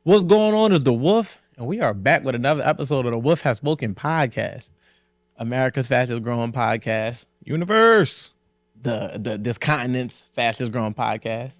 What's going on is the Wolf, and we are back with another episode of the Wolf Has Spoken podcast, America's fastest growing podcast, Universe, this continent's fastest growing podcast,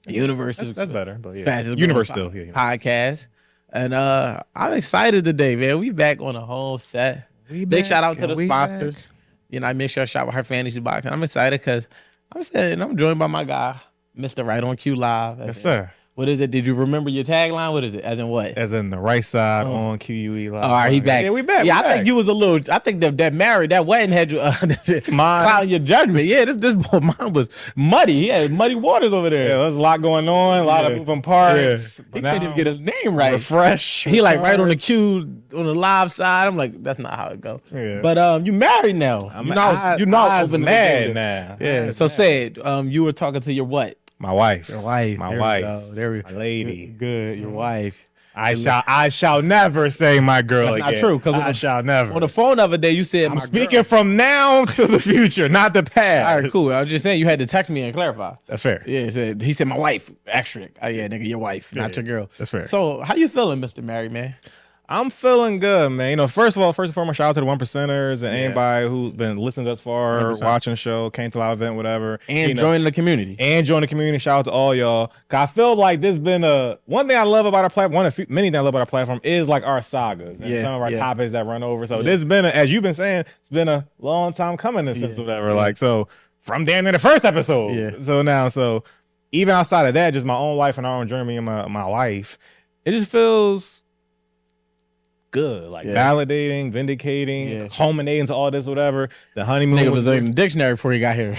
the universe is that's better, but yeah, fastest universe growing still, yeah. podcast, and I'm excited today, man. We back on a whole set. Big shout out to the sponsors. You know, I make sure I shop with her fantasy box, and I'm excited because I'm joined by my guy, Mr. Right on Q Live. Yes, sir. What is it? Did you remember your tagline? What is it? As in what? As in the right side on QUE Live. All right, he back. Yeah, we back. Yeah, I think you was a little. I think that wedding had you clouding your judgment. Yeah, this mine was muddy. He had muddy waters over there. Yeah, there's a lot going on, a lot of moving parts. Yeah. He couldn't even get his name right. Fresh. He like right on the Q on the live side. I'm like, that's not how it go. Yeah. But you married now. I was mad now. Yeah. So say it. You were talking to your what? My wife. Your wife. My there wife. There we go. My lady. Good. Your wife. I shall never say my girl That's again. not true. Because I shall never. On the phone the other day, you said I'm speaking from now to the future, not the past. All right, cool. I was just saying you had to text me and clarify. That's fair. Yeah, he said my wife. Extra. Oh yeah, nigga, your wife, not your girl. That's fair. So how you feeling, Mr. Married Man? I'm feeling good, man. You know, first and foremost, shout out to the 1%ers and anybody who's been listening thus far, 100%. Watching the show, came to our event, whatever. And joining the community. Shout out to all y'all. Cause I feel like this been one thing I love about our platform, many things I love about our platform is like our sagas and some of our topics that run over. So this has been, as you've been saying, it's been a long time coming since whatever. Like, so from the end of the first episode. Yeah. So even outside of that, just my own life and our own journey in my life, it just feels good, like validating, vindicating, culminating to all this, whatever. The honeymoon nigga was in the dictionary before he got here.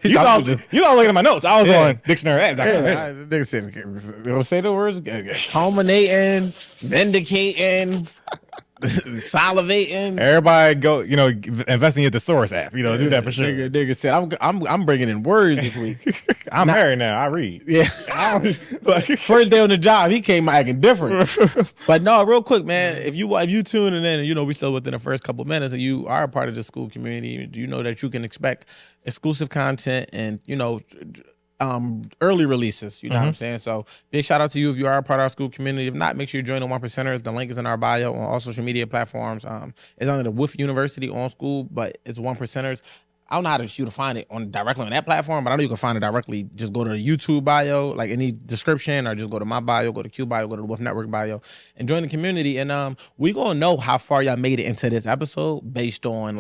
You all looking at my notes. I was on dictionary app. Nigga said, say the words, culminating, vindicating, salivating. Everybody go, invest in your thesaurus app. Do that for sure. Nigga said, I'm bringing in words this week. I'm married now. I read. Yeah. First day on the job, he came acting different. But no, real quick, man. If you tuning in, and we still within the first couple minutes, and you are a part of the school community, you know that you can expect exclusive content and early releases. You know what I'm saying? So big shout out to you if you are a part of our school community. If not, make sure you join the 1%ers. The link is in our bio on all social media platforms. It's under the WIF University on school, but it's 1%ers. I don't know how to find it directly on that platform, but I know you can find it directly. Just go to the YouTube bio, like any description, or just go to my bio, go to Q bio, go to the WIF Network bio, and join the community. And we gonna know how far y'all made it into this episode based on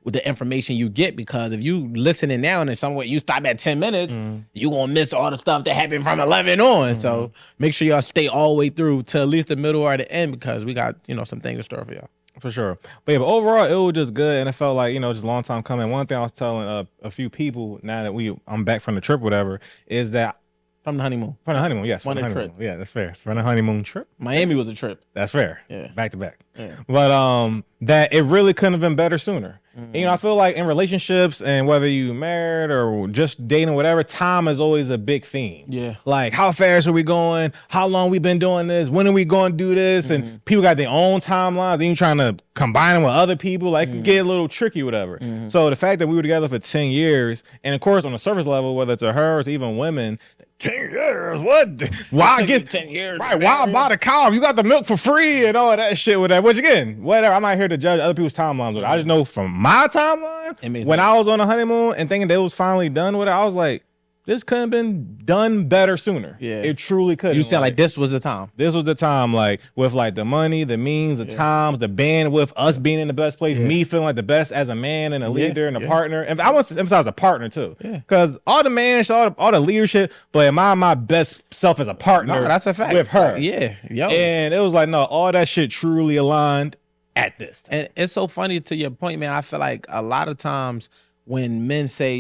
with the information you get. Because if you listening now and in some way you stop at 10 minutes, you gonna miss all the stuff that happened from 11 on. So make sure y'all stay all the way through to at least the middle or the end, because we got some things in store for y'all. For sure. But overall, it was just good. And it felt like, just a long time coming. One thing I was telling a few people now that I'm back from the trip, whatever, is that from the honeymoon. From the honeymoon, yes. From the trip. Yeah, that's fair. From the honeymoon trip. Miami was a trip. That's fair. Yeah. Back to back. Yeah. But that it really couldn't have been better sooner. And, I feel like in relationships, and whether you married or just dating, whatever, time is always a big theme. Yeah. Like, how fast are we going? How long we been doing this? When are we going to do this? And people got their own timelines. Then you trying to combine them with other people. Like, it can get a little tricky, whatever. So the fact that we were together for 10 years, and of course, on the surface level, whether it's her or even women, 10 years, what? Why get 10 years? Right, why buy the cow? You got the milk for free and all that shit with that. Which again, whatever. I'm not here to judge other people's timelines with it. I just know from my timeline, when I was on a honeymoon and thinking they was finally done with it, I was like, this couldn't have been done better sooner. Yeah. It truly could. You said like this was the time. This was the time, like with like the money, the means, the times, the bandwidth, us being in the best place, me feeling like the best as a man and a leader and a partner. And I want to emphasize a partner too. Because all the man, all the leadership, but am I my best self as a partner? No, that's a fact. With her. Yeah. Yo. And it was like, no, all that shit truly aligned at this time. And it's so funny to your point, man. I feel like a lot of times when men say,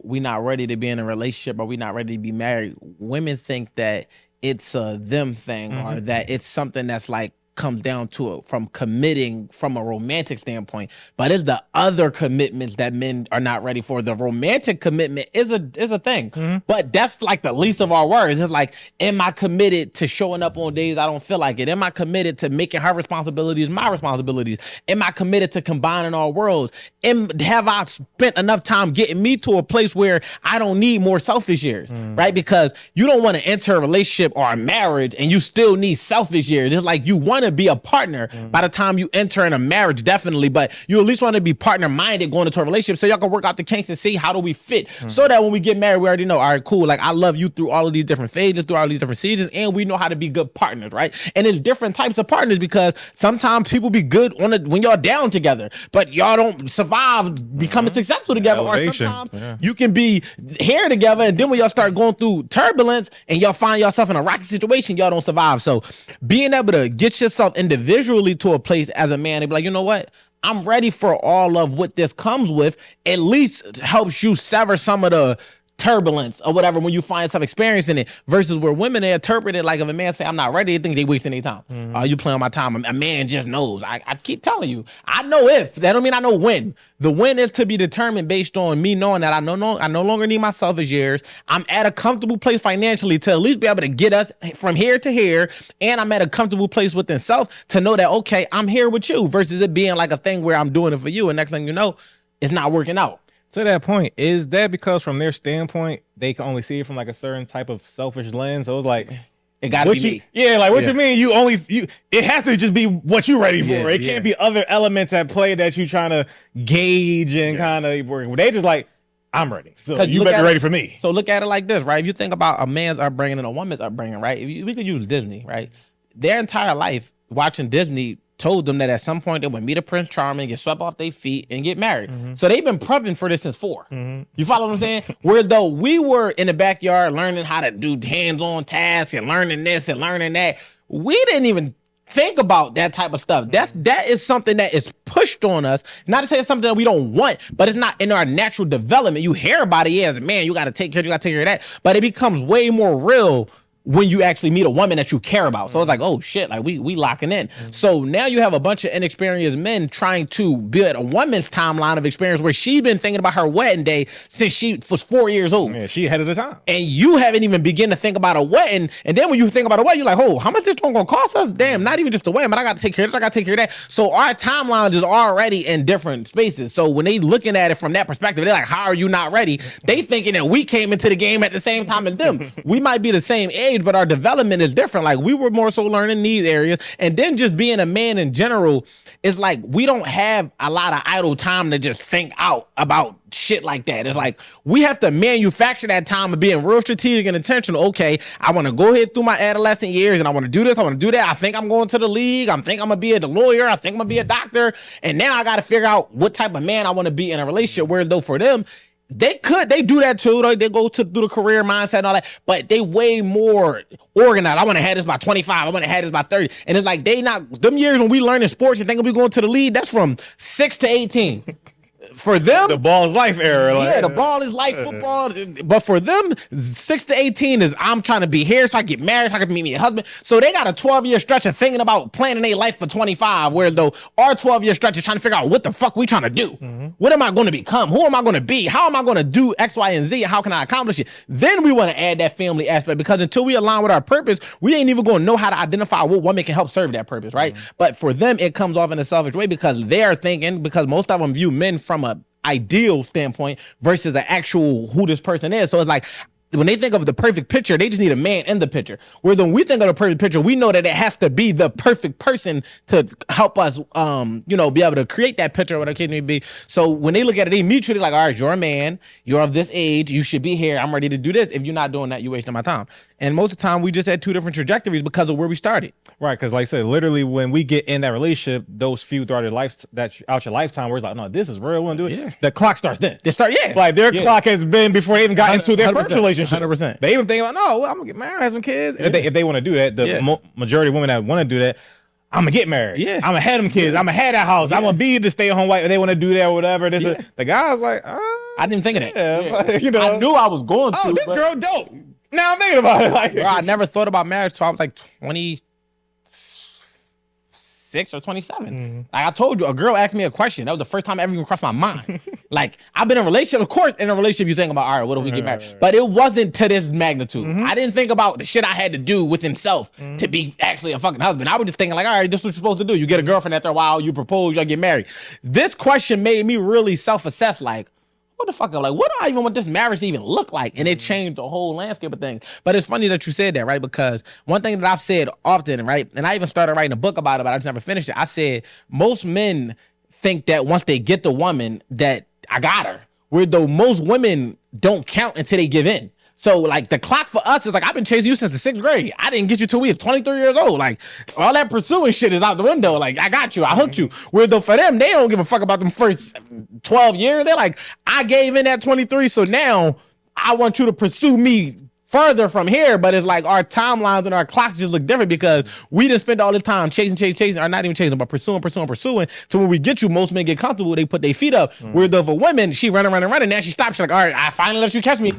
we not ready to be in a relationship or we not ready to be married, women think that it's a them thing or that it's something that's like comes down to it from committing from a romantic standpoint, but it's the other commitments that men are not ready for. The romantic commitment is a thing, but that's like the least of our worries. It's like, am I committed to showing up on days I don't feel like it? Am I committed to making her responsibilities my responsibilities? Am I committed to combining our worlds? Have I spent enough time getting me to a place where I don't need more selfish years, right? Because you don't want to enter a relationship or a marriage and you still need selfish years. It's like you want to be a partner by the time you enter in a marriage, definitely, but you at least want to be partner minded going into a relationship so y'all can work out the kinks and see how do we fit, so that when we get married, we already know, all right, cool, like I love you through all of these different phases, through all these different seasons, and we know how to be good partners, right? And there's different types of partners, because sometimes people be good on it when y'all down together, but y'all don't survive becoming successful together. Elevation. Or sometimes you can be here together, and then when y'all start going through turbulence and y'all find yourself in a rocky situation, y'all don't survive. So being able to get yourself individually to a place as a man and be like, you know what, I'm ready for all of what this comes with, at least helps you sever some of the turbulence or whatever when you find yourself experiencing it, versus where women, they interpret it like, if a man say I'm not ready, they think they wasting their time. You playing on my time. A man just knows. I keep telling you, I know if, that don't mean I know when. The when is to be determined based on me knowing that I no longer need my selfish years. I'm at a comfortable place financially to at least be able to get us from here to here, and I'm at a comfortable place within self to know that, okay, I'm here with you, versus it being like a thing where I'm doing it for you and next thing you know, it's not working out. To that point, is that because from their standpoint, they can only see it from like a certain type of selfish lens? So it's like, it gotta be me. Yeah, like what you mean? It has to just be what you're ready for. It can't be other elements at play that you trying to gauge and kind of work. They just like, I'm ready. So you better be ready for me. So look at it like this, right? If you think about a man's upbringing and a woman's upbringing, right? We could use Disney, right? Their entire life watching Disney told them that at some point they would meet a Prince Charming, get swept off their feet, and get married. So they've been prepping for this since 4. You follow what I'm saying? Whereas though we were in the backyard learning how to do hands-on tasks and learning this and learning that, we didn't even think about that type of stuff. That is something that is pushed on us. Not to say it's something that we don't want, but it's not in our natural development. You hear about it as, man, you got to take care of that, but it becomes way more real when you actually meet a woman that you care about. So it's like, oh shit, like we locking in. So now you have a bunch of inexperienced men trying to build a woman's timeline of experience where she's been thinking about her wedding day since she was 4 years old. Yeah, she ahead of the time. And you haven't even begun to think about a wedding. And then when you think about a wedding, you're like, oh, how much this gonna cost us? Damn, not even just a wedding, but I got to take care of this, I got to take care of that. So our timeline is already in different spaces. So when they looking at it from that perspective, they're like, how are you not ready? They thinking that we came into the game at the same time as them. We might be the same age, but our development is different. Like we were more so learning these areas, and then just being a man in general is like we don't have a lot of idle time to just think out about shit like that. It's like we have to manufacture that time of being real strategic and intentional. Okay, I want to go ahead through my adolescent years and I want to do this, I want to do that. I think I'm going to the league. I think I'm gonna be a lawyer. I think I'm gonna be a doctor. And now I got to figure out what type of man I want to be in a relationship. Whereas though for them, they do that too. They go to do the career mindset and all that, but they way more organized. I want to have this by 25. I want to have this by 30. And it's like them years when we learn in sports and think we going to the league, that's from 6 to 18. For them, the ball is life era. Yeah, the ball is like football. But for them, 6 to 18 is I'm trying to be here so I get married, so I can meet me a husband. So they got a 12-year stretch of thinking about planning their life for 25, whereas though our 12-year stretch is trying to figure out what the fuck we trying to do. What am I going to become? Who am I going to be? How am I going to do X, Y, and Z? How can I accomplish it? Then we want to add that family aspect, because until we align with our purpose, we ain't even going to know how to identify what woman can help serve that purpose, right? But for them, it comes off in a selfish way because they're thinking, because most of them view men from a ideal standpoint versus an actual who this person is. So it's like when they think of the perfect picture, they just need a man in the picture. Whereas when we think of the perfect picture, we know that it has to be the perfect person to help us, be able to create that picture, whatever the case may be. So when they look at it, they mutually like, all right, you're a man, you're of this age, you should be here, I'm ready to do this. If you're not doing that, you're wasting my time. And most of the time, we just had 2 different trajectories because of where we started. Right, because like I said, literally when we get in that relationship, those few throughout your life, out your lifetime, where it's like, no, this is real, we want to do it. Yeah. The clock starts then. Yeah. Like their clock has been before they even got into their first relationship. 100%. They even think about, no, well, I'm going to get married, have some kids. Yeah. If they want to do that, the majority of women that want to do that, I'm going to get married. Yeah. I'm going to have them kids. I'm going to have that house. I'm going to be the stay-at-home wife. If they want to do that or whatever. The guy's like, I didn't even think of that. Yeah. Like, I knew I was going to. Oh, this girl dope. Now I'm thinking about it. Like, bro, I never thought about marriage till I was like 24, 26 or 27. Like I told you, a girl asked me a question. That was the first time ever even crossed my mind. Like I've been in a relationship. Of course, in a relationship, you think about, all right, what do we get married? But it wasn't to this magnitude. I didn't think about the shit I had to do within self to be actually a fucking husband. I was just thinking like, all right, this is what you're supposed to do. You get a girlfriend after a while, you propose, you get married. This question made me really self-assess. Like, what the fuck? Like, what do I even want this marriage to even look like? And it changed the whole landscape of things. But it's funny that you said that, right? Because one thing that I've said often, right? And I even started writing a book about it, but I just never finished it. I said, most men think that once they get the woman that I got her, where though most women don't count until they give in. So like the clock for us is like, I've been chasing you since the 6th grade. I didn't get you till we was 23 years old. Like all that pursuing shit is out the window. Like I got you, I hooked you. Where though for them, they don't give a fuck about them first 12 years. They're like, I gave in at 23. So now I want you to pursue me further from here. But it's like our timelines and our clocks just look different because we just spend all this time chasing, or not even chasing, but pursuing. So when we get you, most men get comfortable, they put their feet up. Whereas though for women, she running. Now she stops. She's like, all right, I finally let you catch me.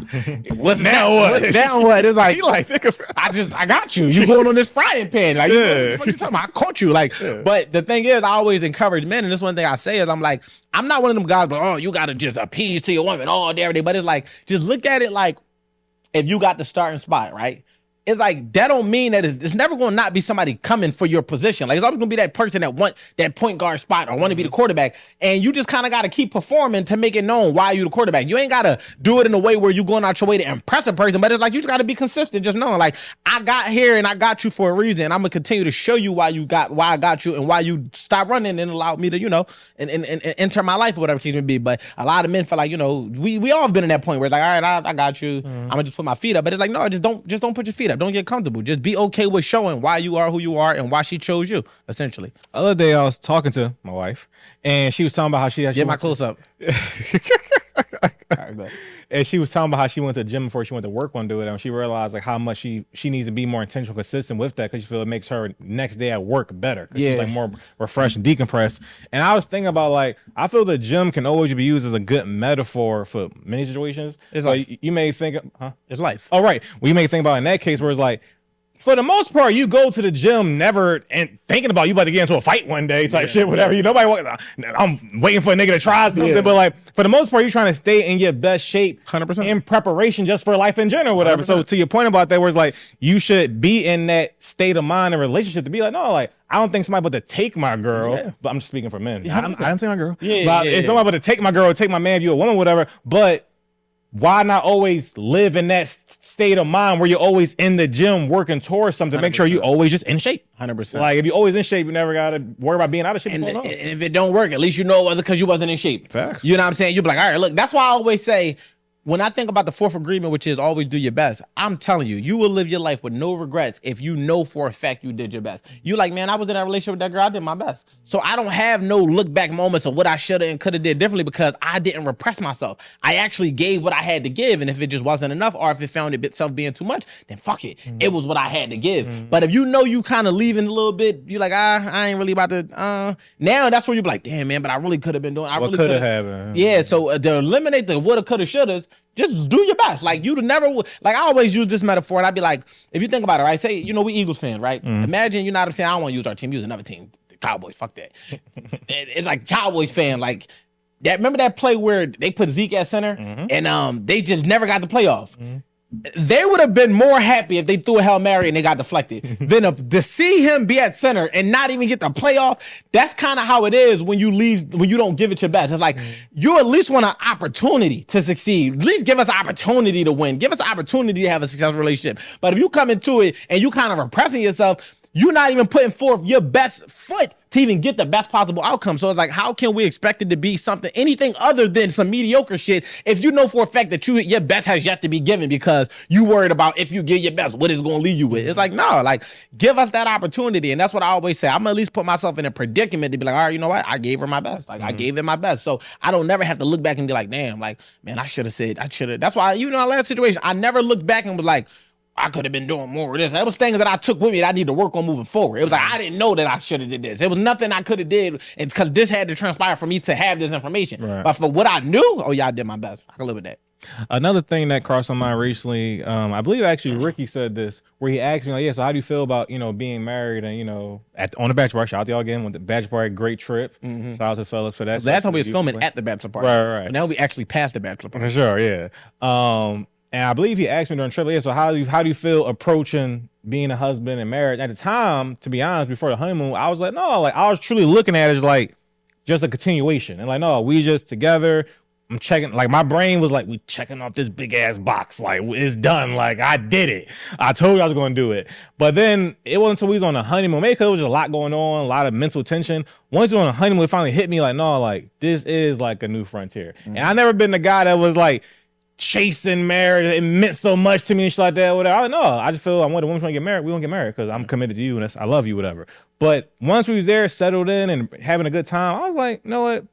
What's now what? Now what? It's like, I got you. You going on this frying pan. Like, what you talking about? I caught you. Like, but the thing is, I always encourage men, and this one thing I say is, I'm like, I'm not one of them guys, but oh, you gotta just appease to your woman all day, every day. But it's like, just look at it like, if you got the starting spot, right? It's like, that don't mean that it's never going to not be somebody coming for your position. Like, it's always going to be that person that want that point guard spot or want to be the quarterback. And you just kind of got to keep performing to make it known why you the quarterback. You ain't got to do it in a way where you going out your way to impress a person, but it's like, you just got to be consistent. Just knowing, like, I got here and I got you for a reason. I'm going to continue to show you why I got you and why you stop running and allow me to, you know, and enter my life or whatever case may be. But a lot of men feel like, you know, we all have been in that point where it's like, all right, I got you. I'm going to just put my feet up. But it's like, no, just don't put your feet up. Don't get comfortable. Just be okay with showing why you are who you are and why she chose you, essentially. The other day I was talking to my wife and she was talking about how she get my close up. Right, and she was talking about how she went to the gym before she went to work one day with her, and she realized like how much she needs to be more intentional, consistent with that, because she feels it makes her next day at work better. Yeah, she's like more refreshed and decompressed. And I was thinking about, like, I feel the gym can always be used as a good metaphor for many situations. It's like you may think, it's life. Oh, right. Well, you may think about in that case where it's like, for the most part, you go to the gym never and thinking about you about to get into a fight one day type shit, whatever. You nobody. I'm waiting for a nigga to try something, but like for the most part, you're trying to stay in your best shape, 100% in preparation just for life in general, whatever. 100%. So to your point about that, where it's like you should be in that state of mind and relationship to be like, no, like I don't think somebody but to take my girl, but I'm just speaking for men. Yeah, I'm saying my girl. It's nobody but to take my girl, or take my man, if you're a woman, whatever. But why not always live in that state of mind where you're always in the gym working towards something? 100%. Make sure you always just in shape. 100%. Like if you're always in shape, you never got to worry about being out of shape. And if it don't work, at least you know it wasn't because you wasn't in shape. Facts. You know what I'm saying? You'll be like, all right, look, that's why I always say, when I think about the fourth agreement, which is always do your best, I'm telling you, you will live your life with no regrets if you know for a fact you did your best. You like, man, I was in that relationship with that girl, I did my best. So I don't have no look back moments of what I should have and could have did differently because I didn't repress myself. I actually gave what I had to give, and if it just wasn't enough or if it found itself being too much, then fuck it. It was what I had to give. But if you know you kind of leaving a little bit, you're like, I ain't really about to, now that's where you be like, damn, man, but I really could have been doing, what could have happened. Yeah, so to eliminate the woulda, coulda, shouldas, just do your best. Like you never would. Like I always use this metaphor, and I'd be like, if you think about it, right? Say, you know, we Eagles fans, right? Imagine, you know what I'm saying? I don't want to use our team, use another team. The Cowboys, fuck that. It's like Cowboys fan, like that. Remember that play where they put Zeke at center, and they just never got the playoff. They would have been more happy if they threw a Hail Mary and they got deflected than to see him be at center and not even get the playoff. That's kind of how it is when you leave, when you don't give it your best. It's like you at least want an opportunity to succeed. At least give us an opportunity to win. Give us an opportunity to have a successful relationship. But if you come into it and you kind of repressing yourself, you're not even putting forth your best foot to even get the best possible outcome. So it's like, how can we expect it to be anything other than some mediocre shit if you know for a fact that your best has yet to be given because you worried about if you give your best, what it's going to leave you with? It's like, no, like give us that opportunity. And that's what I always say. I'm gonna at least put myself in a predicament to be like, all right, you know what? I gave her my best. Like I gave it my best. So I don't never have to look back and be like, damn, like, man, I should have. That's why, even in our last situation, I never looked back and was like, I could have been doing more of this. It was things that I took with me that I need to work on moving forward. It was like, I didn't know that I should have did this. It was nothing I could have did. It's because this had to transpire for me to have this information. Right. But for what I knew, oh yeah, I did my best. I can live with that. Another thing that crossed my mind recently, I believe actually Ricky said this, where he asked me, like, yeah, so how do you feel about, being married and, on the bachelor party? Shout out to y'all again with the bachelor party, great trip. Shout out to the fellas for that. So that's how we was filming at the bachelor party. Right. But now we actually passed the bachelor party. For sure, yeah. And I believe he asked me during the trip, yeah, so how do you feel approaching being a husband and marriage? At the time, to be honest, before the honeymoon, I was like, no, like I was truly looking at it as like just a continuation. And like, no, we just together. I'm checking, like my brain was like, we checking off this big ass box. Like it's done. Like I did it. I told you I was going to do it. But then it wasn't until we was on the honeymoon, maybe because there was just a lot going on, a lot of mental tension. Once we were on the honeymoon, it finally hit me like, no, like this is like a new frontier. And I never been the guy that was like chasing marriage. It meant so much to me and shit like that. Whatever. I don't know. I just feel I want a woman to get married. We won't get married because I'm committed to you and I love you, whatever. But once we was there, settled in and having a good time, I was like, you know what?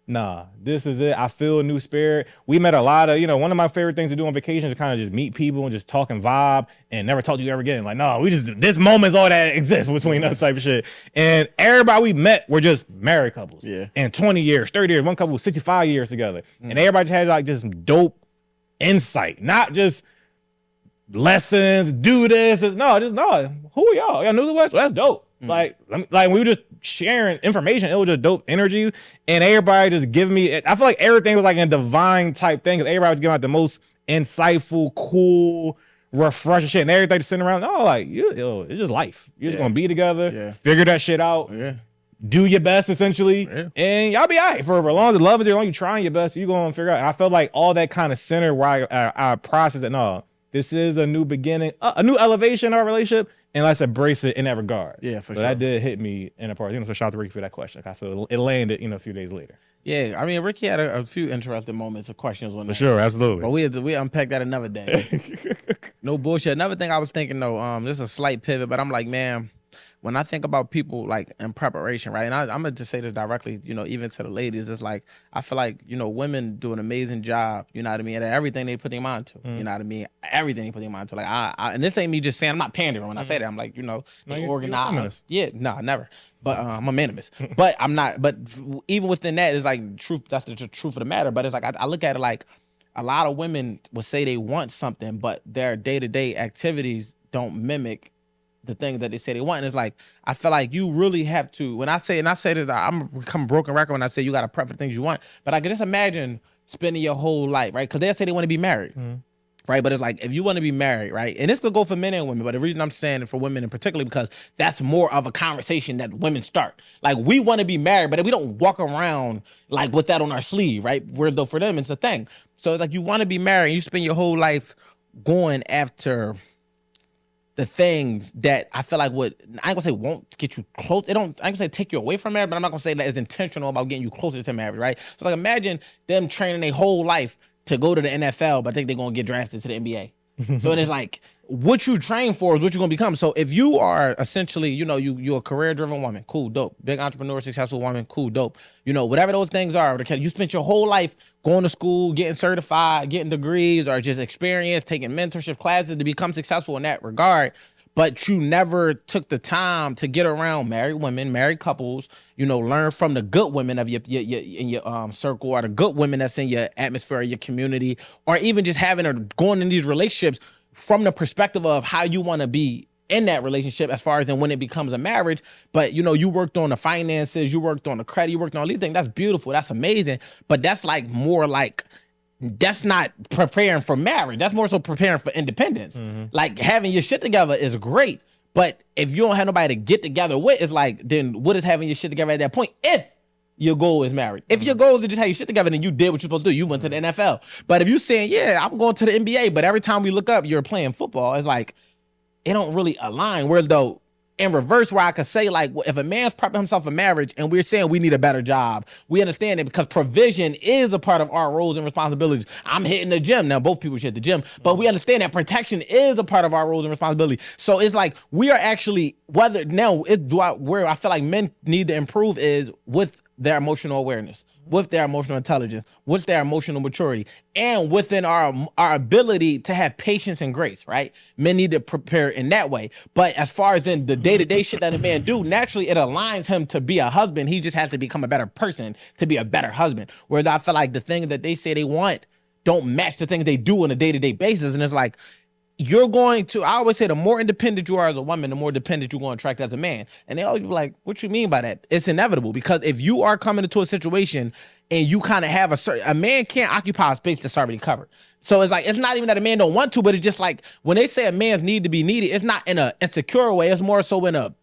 Nah, this is it. I feel a new spirit. We met a lot of, one of my favorite things to do on vacation is kind of just meet people and just talk and vibe and never talk to you ever again. Like, no, this moment's all that exists between us type of shit. And everybody we met were just married couples. Yeah. And 20 years, 30 years, one couple was 65 years together. And everybody had like just dope insight, not just lessons, do this. No, who are y'all? Y'all knew the West? Well, that's dope. Like we were just sharing information. It was just dope energy. And everybody just giving me, I feel like everything was like a divine type thing. Cause everybody was giving out the most insightful, cool, refreshing shit. And everything just sitting around, it's just life. You're just going to be together, figure that shit out. Yeah. Do your best, essentially, and y'all be all right for as long as the love is there, as long as you're trying your best, you're going to figure out. And I felt like all that kind of centered where I processed it. No, this is a new beginning, a new elevation in our relationship, and let's embrace it in that regard. Yeah, for sure. That did hit me in a part. So shout out to Ricky for that question. I feel it landed, a few days later. Yeah, I mean, Ricky had a few interesting moments of questions on that. For sure, absolutely. But we unpack that another day. No bullshit. Another thing I was thinking though, this is a slight pivot, but I'm like, man, when I think about people like in preparation, right? And I'm gonna just say this directly, even to the ladies, it's like I feel like women do an amazing job, you know what I mean, at everything they put their mind to, you know what I mean, everything they put their mind to. Like and this ain't me just saying, I'm not pandering when I say that. I'm like, they organize. Yeah, nah, never. But I'm a manimist. But I'm not. But even within that, it's like truth. That's the truth of the matter. But it's like I look at it like a lot of women will say they want something, but their day-to-day activities don't mimic the thing that they say they want. And it's like, I feel like you really have to, when I say this, I'm become a broken record when I say you got to prep for the things you want, but I can just imagine spending your whole life, right? Because they'll say they want to be married, right? But it's like, if you want to be married, right? And this could go for men and women, but the reason I'm saying it for women in particular, because that's more of a conversation that women start. Like, we want to be married, but we don't walk around like with that on our sleeve, right? Whereas though for them, it's a thing. So it's like, you want to be married, and you spend your whole life going after the things that I feel like I ain't gonna say won't get you close. I ain't gonna say take you away from marriage, but I'm not gonna say that it's intentional about getting you closer to marriage, right? So like, imagine them training their whole life to go to the NFL, but I think they're gonna get drafted to the NBA. So it's like, what you train for is what you're gonna become. So if you are essentially, you're a career-driven woman, cool, dope. Big entrepreneur, successful woman, cool, dope. Whatever those things are, you spent your whole life going to school, getting certified, getting degrees, or just experience, taking mentorship classes to become successful in that regard. But you never took the time to get around married women, married couples, learn from the good women of your circle, or the good women that's in your atmosphere, or your community, or even just going in these relationships from the perspective of how you want to be in that relationship as far as then when it becomes a marriage. But, you worked on the finances, you worked on the credit, you worked on all these things. That's beautiful. That's amazing. But that's like more like, that's not preparing for marriage. That's more so preparing for independence. Like, having your shit together is great. But if you don't have nobody to get together with, it's like, then what is having your shit together at that point? If your goal is marriage. If your goal is to just have your shit together, then you did what you're supposed to do. You went to the NFL. But if you're saying, yeah, I'm going to the NBA, but every time we look up, you're playing football, it's like, it don't really align. Whereas though, in reverse, where I could say, like, if a man's prepping himself for marriage and we're saying we need a better job, we understand it because provision is a part of our roles and responsibilities. I'm hitting the gym. Now, both people should hit the gym, but we understand that protection is a part of our roles and responsibility. So it's like, we are actually, where I feel like men need to improve is with their emotional awareness, with their emotional intelligence, with their emotional maturity, and within our ability to have patience and grace, right? Men need to prepare in that way. But as far as in the day-to-day shit that a man do, naturally it aligns him to be a husband. He just has to become a better person to be a better husband. Whereas I feel like the thing that they say they want, don't match the things they do on a day-to-day basis. And it's like, you're going to, I always say, the more independent you are as a woman, the more dependent you're going to attract as a man. And they always be like, what you mean by that? It's inevitable, because if you are coming into a situation and you kind of have a man can't occupy a space that's already covered. So it's like, it's not even that a man don't want to, but it's just like, when they say a man's need to be needed, it's not in a insecure way. It's more so in a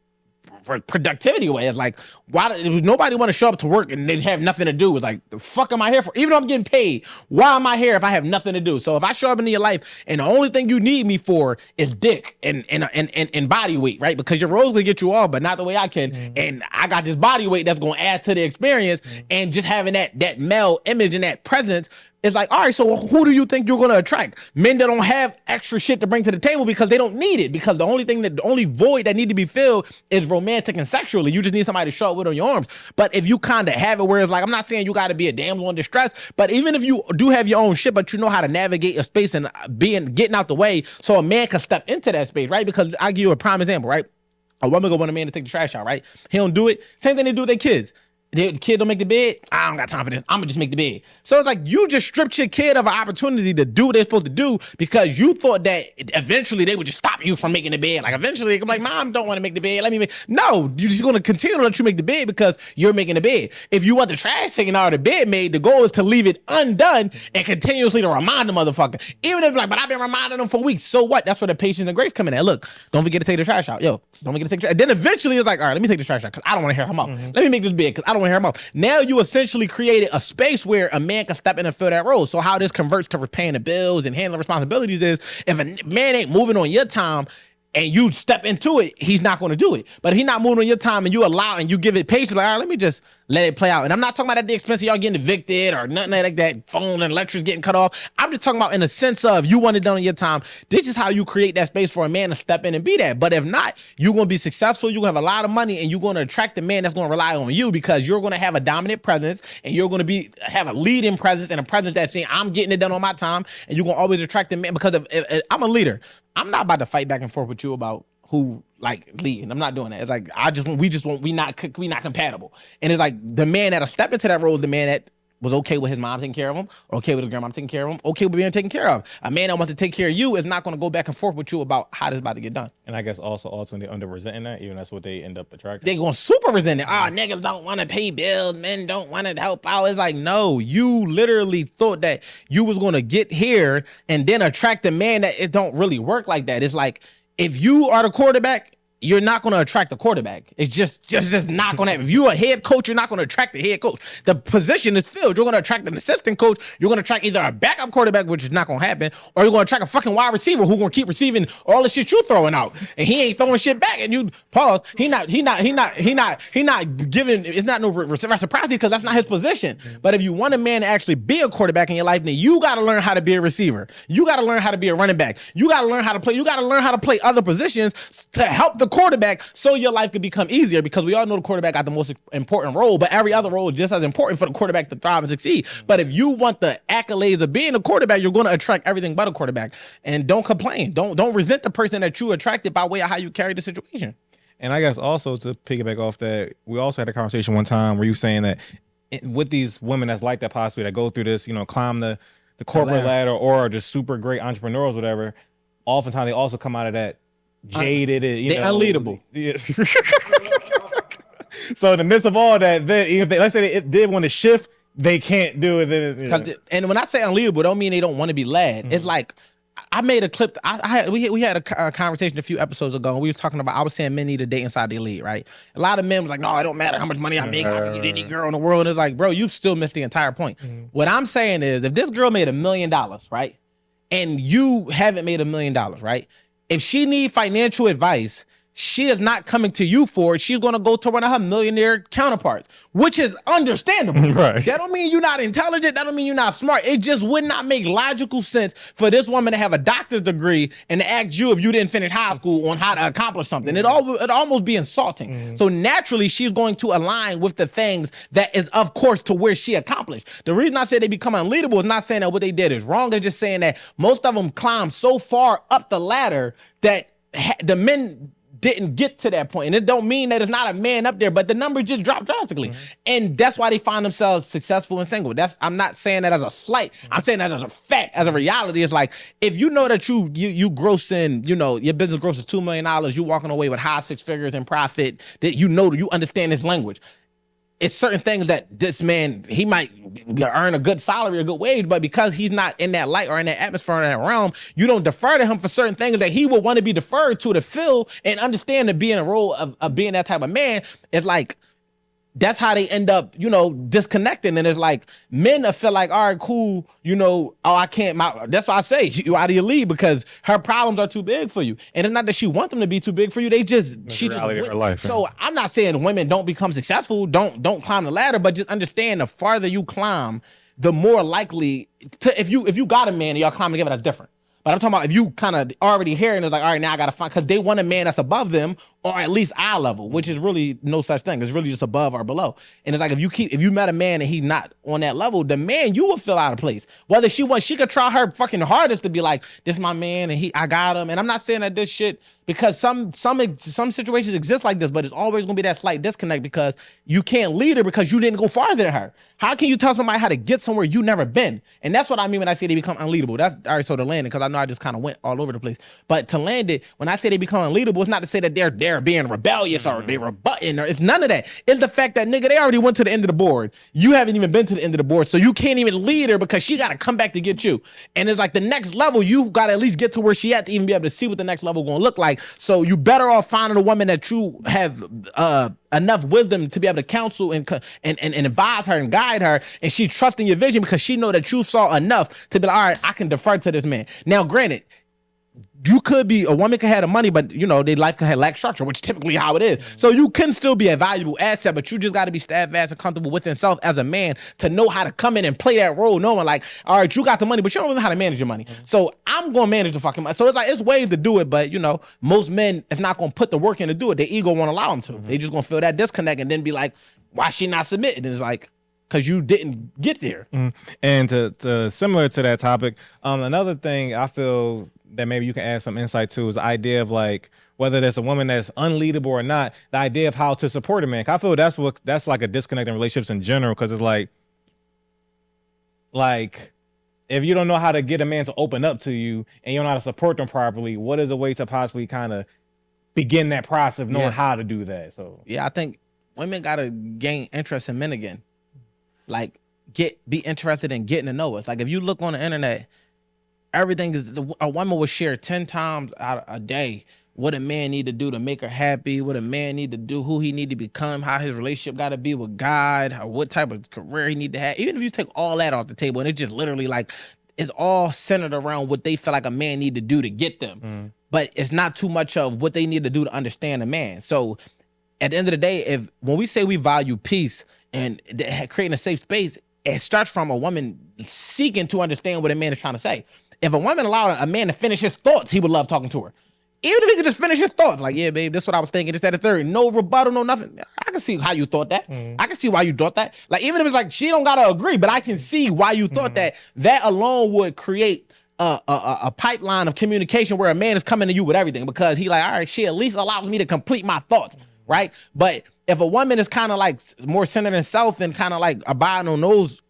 productivity way. It's like, why nobody want to show up to work and they have nothing to do? It's like, the fuck am I here for? Even though I'm getting paid, why am I here if I have nothing to do? So if I show up into your life and the only thing you need me for is dick and body weight, right? Because your role's gonna get you off, but not the way I can. And I got this body weight that's gonna add to the experience, and just having that male image and that presence. It's like, all right, so who do you think you're going to attract? Men that don't have extra shit to bring to the table because they don't need it. Because the only void that need to be filled is romantic and sexually. You just need somebody to show up with on your arms. But if you kind of have it where it's like, I'm not saying you got to be a damsel in distress, but even if you do have your own shit, but you know how to navigate a space and getting out the way so a man can step into that space, right? Because I'll give you a prime example, right? A woman go want a man to take the trash out, right? He don't do it. Same thing they do with their kids. The kid don't make the bed. I don't got time for this. I'm gonna just make the bed. So it's like, you just stripped your kid of an opportunity to do what they're supposed to do because you thought that eventually they would just stop you from making the bed. Like, eventually, I'm like, Mom don't want to make the bed. Let me make. No, you're just gonna continue to let you make the bed because you're making the bed. If you want the trash taken out of the bed made, the goal is to leave it undone and continuously to remind the motherfucker. Even if, like, but I've been reminding them for weeks. So what? That's where the patience and grace come in at. Look, don't forget to take the trash out. Yo, don't forget to take the trash. And then eventually it's like, all right, let me take the trash out because I don't want to hear him out. Let me make this bed because I don't want to hear him out. Now you essentially created a space where a man can step in and fill that role. So how this converts to paying the bills and handling responsibilities is, if a man ain't moving on your time and you step into it, he's not going to do it. But if he's not moving on your time and you allow and you give it patience, like, all right, let me just let it play out. And I'm not talking about at the expense of y'all getting evicted or nothing like that, phone and electrics getting cut off. I'm just talking about in the sense of, you want it done on your time. This is how you create that space for a man to step in and be that. But if not, you're going to be successful. You're going to have a lot of money and you're going to attract a man that's going to rely on you because you're going to have a dominant presence and you're going to have a leading presence and a presence that's saying, I'm getting it done on my time. And you're going to always attract a man because if I'm a leader. I'm not about to fight back and forth with you about who like leading. I'm not doing that. It's like, we not compatible. And it's like, the man that'll step into that role is the man that was okay with his mom taking care of him, okay with his grandma taking care of him, okay with being taken care of. A man that wants to take care of you is not going to go back and forth with you about how this is about to get done. And I guess also ultimately under resenting that, even that's what they end up attracting. They going super resent it. Niggas don't want to pay bills. Men don't want to help out. It's like, no, you literally thought that you was going to get here and then attract a man that it don't really work like that. It's like, if you are the quarterback, you're not going to attract the quarterback. It's just not going to happen. If you're a head coach, you're not going to attract the head coach. The position is filled. You're going to attract an assistant coach. You're going to attract either a backup quarterback, which is not going to happen, or you're going to attract a fucking wide receiver who's going to keep receiving all the shit you throwing out, and he ain't throwing shit back. And you pause. He not giving. It's not no reciprocity because that's not his position. But if you want a man to actually be a quarterback in your life, then you got to learn how to be a receiver. You got to learn how to be a running back. You got to learn how to play. You got to learn how to play other positions to help the quarterback so your life could become easier, because we all know the quarterback got the most important role, but every other role is just as important for the quarterback to thrive and succeed. But if you want the accolades of being a quarterback, you're going to attract everything but a quarterback. And don't complain. Don't resent the person that you attracted by way of how you carry the situation. And I guess also to piggyback off that, we also had a conversation one time where you saying that with these women that's like that, possibly that go through this, climb the corporate ladder or are just super great entrepreneurs, whatever, oftentimes they also come out of that jaded, they're unleadable. Yeah. So in the midst of all that, then if they, let's say they did want to shift, they can't do it. Then, and when I say unleadable, don't mean they don't want to be led. It's like, I made a clip. We had a conversation a few episodes ago, and we were talking about, I was saying men need to date inside their lead, right? A lot of men was like, no, it don't matter how much money I make, I can get any girl in the world. And it's like, bro, you still missed the entire point. What I'm saying is, if this girl made $1 million, right, and you haven't made $1 million, right? If she need financial advice, she is not coming to you for it. She's going to go to one of her millionaire counterparts, which is understandable. Right. That don't mean you're not intelligent. That don't mean you're not smart. It just would not make logical sense for this woman to have a doctor's degree and to ask you, if you didn't finish high school, on how to accomplish something. It almost be insulting. So naturally, she's going to align with the things that is, of course, to where she accomplished. The reason I say they become unleadable is not saying that what they did is wrong. They're just saying that most of them climb so far up the ladder that the men didn't get to that point. And it don't mean that it's not a man up there, but the number just dropped drastically. And that's why they find themselves successful and single. I'm not saying that as a slight. I'm saying that as a fact, as a reality. It's like, if you know that you grossing, your business grosses $2 million, you walking away with high six figures in profit, that you understand this language. It's certain things that this man, he might earn a good salary, a good wage, but because he's not in that light or in that atmosphere, in that realm, you don't defer to him for certain things that he would want to be deferred to feel and understand to be in a role of being that type of man. It's like, that's how they end up, disconnecting. And it's like, men feel like, all right, cool, I can't, that's why I say you out of your league, because her problems are too big for you. And it's not that she wants them to be too big for you. She just her life. So I'm not saying women don't become successful, don't climb the ladder, but just understand the farther you climb, the more likely if you got a man and y'all climb together, that's different. But I'm talking about if you kind of already here and it's like, all right, now I got to find, because they want a man that's above them or at least eye level, which is really no such thing. It's really just above or below. And it's like, if you met a man and he's not on that level, the man, you will feel out of place. Whether she could try her fucking hardest to be like, this is my man and I got him. And I'm not saying that this shit, because some situations exist like this, but it's always gonna be that slight disconnect because you can't lead her because you didn't go farther than her. How can you tell somebody how to get somewhere you never been? And that's what I mean when I say they become unleadable. That's all right. So to land it, because I know I just kind of went all over the place, but to land it, when I say they become unleadable, it's not to say that they're being rebellious or they're rebutting, or it's none of that. It's the fact that, nigga, they already went to the end of the board. You haven't even been to the end of the board, so you can't even lead her because she got to come back to get you. And it's like the next level, you got to at least get to where she at to even be able to see what the next level gonna look like. So you better off finding a woman that you have enough wisdom to be able to counsel and advise her and guide her, and she trusting your vision because she know that you saw enough to be like, all right, I can defer to this man. Now, granted, a woman could have the money, but their life could have lack structure, which is typically how it is. So you can still be a valuable asset, but you just got to be steadfast and comfortable with yourself as a man to know how to come in and play that role, knowing like, all right, you got the money, but you don't really know how to manage your money. So I'm going to manage the fucking money. So it's like, it's ways to do it, but most men is not going to put the work in to do it. Their ego won't allow them to. They just going to feel that disconnect and then be like, why she not submitting? And it's like, because you didn't get there. And to similar to that topic, another thing I feel that maybe you can add some insight to is the idea of like, whether there's a woman that's unleadable or not, the idea of how to support a man. I feel that's like a disconnect in relationships in general, because it's like if you don't know how to get a man to open up to you and you don't know how to support them properly, what is a way to possibly kind of begin that process of knowing how to do that? So yeah, I think women gotta gain interest in men again. Like be interested in getting to know us. Like if you look on the internet, everything is, a woman will share 10 times out a day what a man need to do to make her happy, what a man need to do, who he need to become, how his relationship got to be with God, what type of career he need to have. Even if you take all that off the table and it's just literally like, it's all centered around what they feel like a man need to do to get them. But it's not too much of what they need to do to understand a man. So at the end of the day, when we say we value peace and creating a safe space, it starts from a woman seeking to understand what a man is trying to say. If a woman allowed a man to finish his thoughts, he would love talking to her. Even if he could just finish his thoughts, like, yeah, babe, this is what I was thinking, this, that, and third. No rebuttal, no nothing. I can see how you thought that. I can see why you thought that. Like, even if it's like, she don't gotta agree, but I can see why you thought that. That alone would create a pipeline of communication where a man is coming to you with everything, because he like, all right, she at least allows me to complete my thoughts, right? But if a woman is kind of like more centered in self and kind of like abiding on those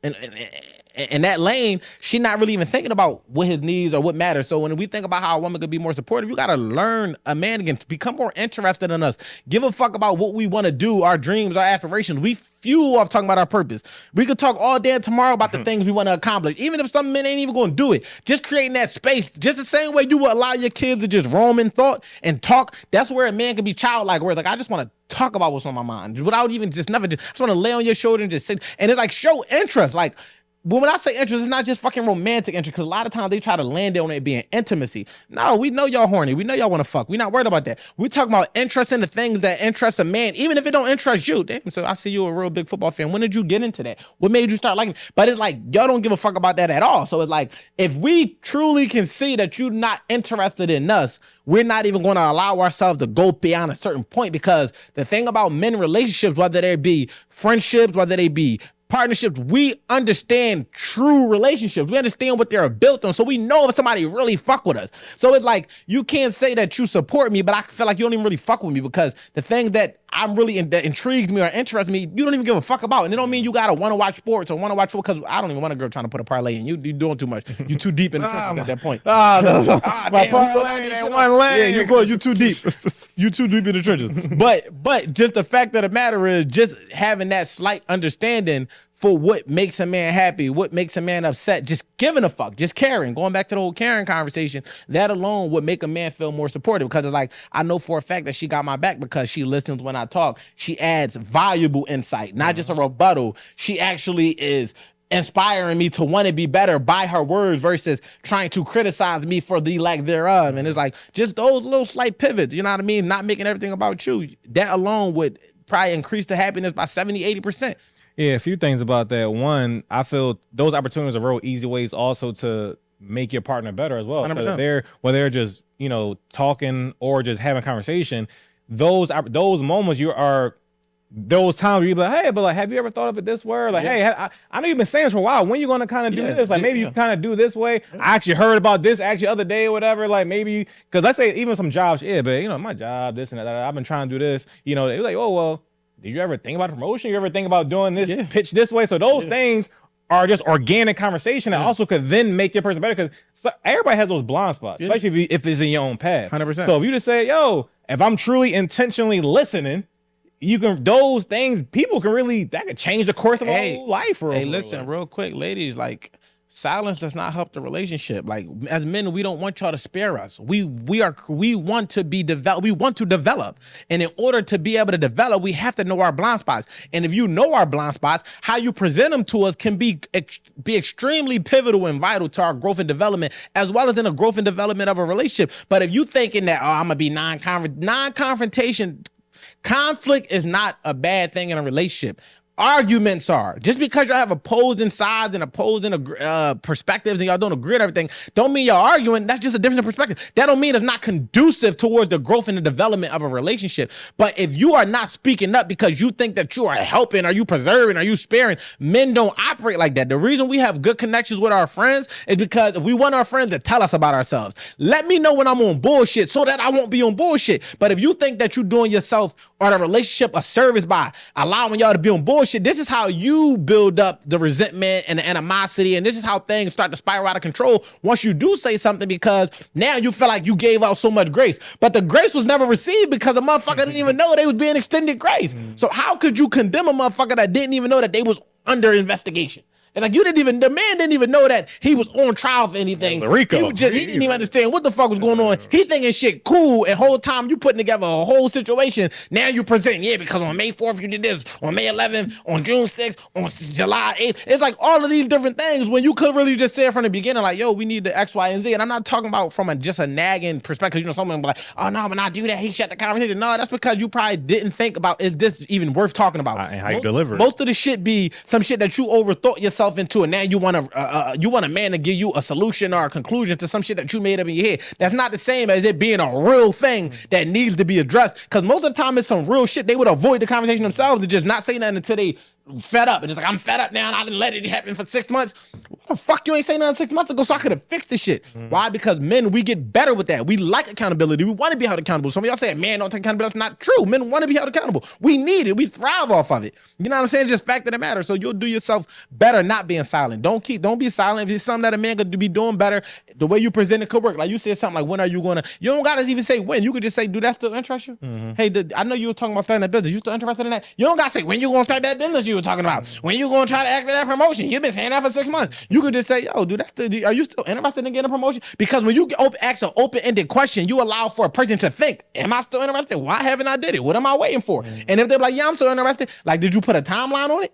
in that lane, she not really even thinking about what his needs or what matters. So when we think about how a woman could be more supportive, you got to learn a man again to become more interested in us. Give a fuck about what we want to do, our dreams, our aspirations. We fuel off talking about our purpose. We could talk all day tomorrow about the things we want to accomplish, even if some men ain't even going to do it. Just creating that space, just the same way you would allow your kids to just roam in thought and talk. That's where a man can be childlike, where it's like, I just want to talk about what's on my mind without even just nothing. I just want to lay on your shoulder and just sit. And it's like, show interest. Like, but when I say interest, it's not just fucking romantic interest, because a lot of times they try to land it on it being intimacy. No, we know y'all horny. We know y'all want to fuck. We're not worried about that. We talking about interest in the things that interest a man, even if it don't interest you. Damn, so I see you a real big football fan. When did you get into that? What made you start liking it? But it's like, y'all don't give a fuck about that at all. So it's like, if we truly can see that you're not interested in us, we're not even going to allow ourselves to go beyond a certain point, because the thing about men relationships, whether they be friendships, whether they be partnerships, we understand true relationships. We understand what they're built on. So we know if somebody really fuck with us. So it's like, you can't say that you support me, but I feel like you don't even really fuck with me, because the thing that I'm really that intrigues me or interests me, you don't even give a fuck about. And it don't mean you gotta want to watch sports or want to watch football, because I don't even want a girl trying to put a parlay in. You doing too much. You too deep in the trenches at that point. My parlay, that one lane. Yeah, you too deep. You too deep in the trenches. But just the fact of the matter is, just having that slight understanding for what makes a man happy, what makes a man upset, just giving a fuck, just caring, going back to the whole caring conversation, that alone would make a man feel more supportive, because it's like, I know for a fact that she got my back because she listens when I talk. She adds valuable insight, not just a rebuttal. She actually is inspiring me to want to be better by her words versus trying to criticize me for the lack thereof. And it's like, just those little slight pivots, you know what I mean? Not making everything about you. That alone would probably increase the happiness by 70-80%. Yeah, a few things about that. One, I feel those opportunities are real easy ways also to make your partner better as well. 100%. Whether they're just, talking or just having a conversation, those moments those times where you be like, hey, but like, have you ever thought of it this way? Or like, hey, I know you've been saying this for a while. When you going to kind of do this? Like, maybe you kind of do this way. I actually heard about this the other day or whatever. Like, maybe, because let's say even some jobs, but my job, this and that, I've been trying to do this. They're like, oh, well, did you ever think about promotion? You ever think about doing this pitch this way? So those things are just organic conversation that also could then make your person better, because everybody has those blind spots, especially if it's in your own path. 100%. So if you just say, yo, if I'm truly intentionally listening, those things, people can really, that could change the course of a whole life. Listen, real quick, ladies, like, silence does not help the relationship. Like, as men, we don't want y'all to spare us. We want to be developed. We want to develop. And in order to be able to develop, we have to know our blind spots. And if you know our blind spots, how you present them to us can be extremely pivotal and vital to our growth and development, as well as in the growth and development of a relationship. But if you thinking that, I'm gonna be non-confrontation, conflict is not a bad thing in a relationship. Arguments are. Just because y'all have opposing sides and opposing perspectives and y'all don't agree on everything, don't mean y'all arguing. That's just a different perspective. That don't mean it's not conducive towards the growth and the development of a relationship. But if you are not speaking up because you think that you are helping, are you preserving, are you sparing, men don't operate like that. The reason we have good connections with our friends is because we want our friends to tell us about ourselves. Let me know when I'm on bullshit so that I won't be on bullshit. But if you think that you're doing yourself or the relationship a service by allowing y'all to be on bullshit, this is how you build up the resentment and the animosity, and this is how things start to spiral out of control once you do say something, because now you feel like you gave out so much grace, but the grace was never received because the motherfucker didn't even know they was being extended grace. So how could you condemn a motherfucker that didn't even know that they was under investigation? It's like, the man didn't even know that he was on trial for anything. He didn't even understand what the fuck was going on. He thinking shit cool, and whole time you putting together a whole situation. Now you presenting, because on May 4th you did this, on May 11th, on June 6th, on July 8th. It's like all of these different things when you could really just say it from the beginning, like, yo, we need the X, Y, and Z. And I'm not talking about from just a nagging perspective. Someone be like, oh no, but not do that. He shut the conversation. No, that's because you probably didn't think about, is this even worth talking about? And how you deliver. Most of the shit be some shit that you overthought yourself into, and now you want a man to give you a solution or a conclusion to some shit that you made up in your head. That's not the same as it being a real thing that needs to be addressed, because most of the time it's some real shit. They would avoid the conversation themselves and just not say nothing until they fed up. And it's like, I'm fed up now and I didn't let it happen for 6 months. What the fuck, you ain't saying nothing 6 months ago so I could have fixed this shit? Why? Because men, we get better with that. We like accountability. We want to be held accountable. Some of y'all say, man, don't take accountability. That's not true. Men want to be held accountable. We need it. We thrive off of it. You know what I'm saying? Just fact of the matter. So you'll do yourself better not being silent. Don't be silent. If it's something that a man could be doing better, the way you present it could work. Like you said something like, when are you going to, you don't got to even say when. You could just say, do that still interest you? Hey, I know you were talking about starting that business. You still interested in that? You don't got to say, when you going to start that business you were talking about? When you going to try to activate that promotion? You've been saying that for 6 months. You could just say, yo, dude, are you still interested in getting a promotion? Because when you ask an open-ended question, you allow for a person to think, am I still interested? Why haven't I did it? What am I waiting for? And if they're like, yeah, I'm still interested, like, did you put a timeline on it?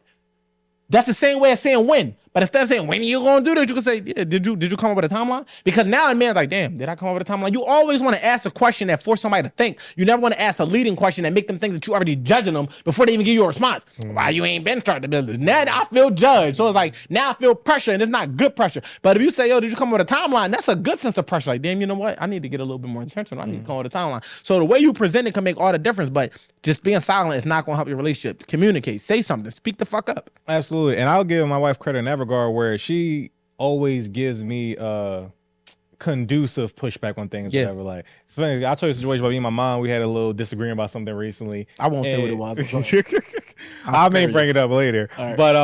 That's the same way as saying when. But instead of saying, when you gonna do this, you can say, yeah, did you come up with a timeline? Because now a man's like, damn, did I come up with a timeline? You always want to ask a question that force somebody to think. You never want to ask a leading question that make them think that you already judging them before they even give you a response. Why you ain't been starting the business? Now I feel judged. So it's like, now I feel pressure, and it's not good pressure. But if you say, yo, did you come up with a timeline? That's a good sense of pressure. Like, damn, you know what? I need to get a little bit more intentional. I need to come up with a timeline. So the way you present it can make all the difference, but just being silent is not going to help your relationship. Communicate, say something, speak the fuck up. Absolutely. And I'll give my wife credit in that regard, where she always gives me conducive pushback on things. Yeah. Whatever. Like, it's funny, I told you a situation about me and my mom. We had a little disagreement about something recently. I won't say what it was. I may bring it up later. Right. But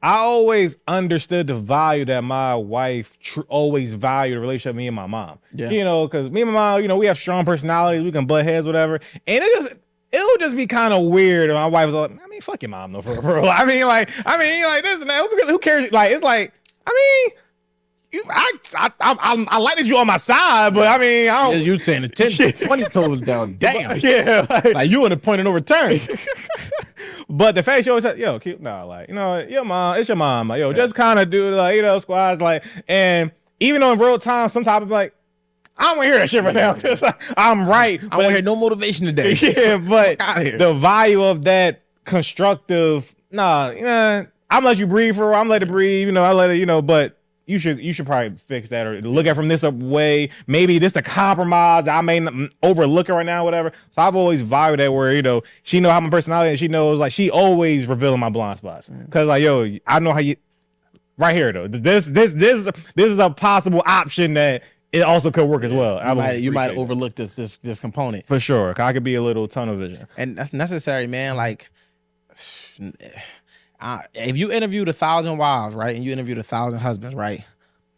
I always understood the value that my wife always valued the relationship with me and my mom. Yeah. You know, because me and my mom, you know, we have strong personalities. We can butt heads, whatever. And it would just be kind of weird. And my wife was like, I mean, fuck your mom, though, for real. I mean, like this and that. Who cares? Like, it's like, I mean, I like that you on my side, but I mean, I don't. You saying the 10, 20 toes down. Damn. Yeah. Like you in a point of no return. But the fact she always said, yo, like, you know, your mom, it's your mom. Like, yo, just kind of do, like, you know, squads, like, and even though in real time, sometimes I'm like, I don't want to hear that shit right now because I'm right. I don't want to hear no motivation today. Yeah, but the value of that constructive, I'm let you breathe for a while. I'm let it breathe, you know, I let it, you know, but you should probably fix that or look at it from this way. Maybe this a compromise. I may overlook it right now, whatever. So I've always valued that where, you know, she know how my personality and she knows, like, she always revealing my blind spots. Cause like, yo, I know how you, right here though, this is a possible option that it also could work as well. You might overlook this component. For sure. I could be a little tunnel vision. And that's necessary, man. Like, if you interviewed 1,000 wives, right, and you interviewed 1,000 husbands, right,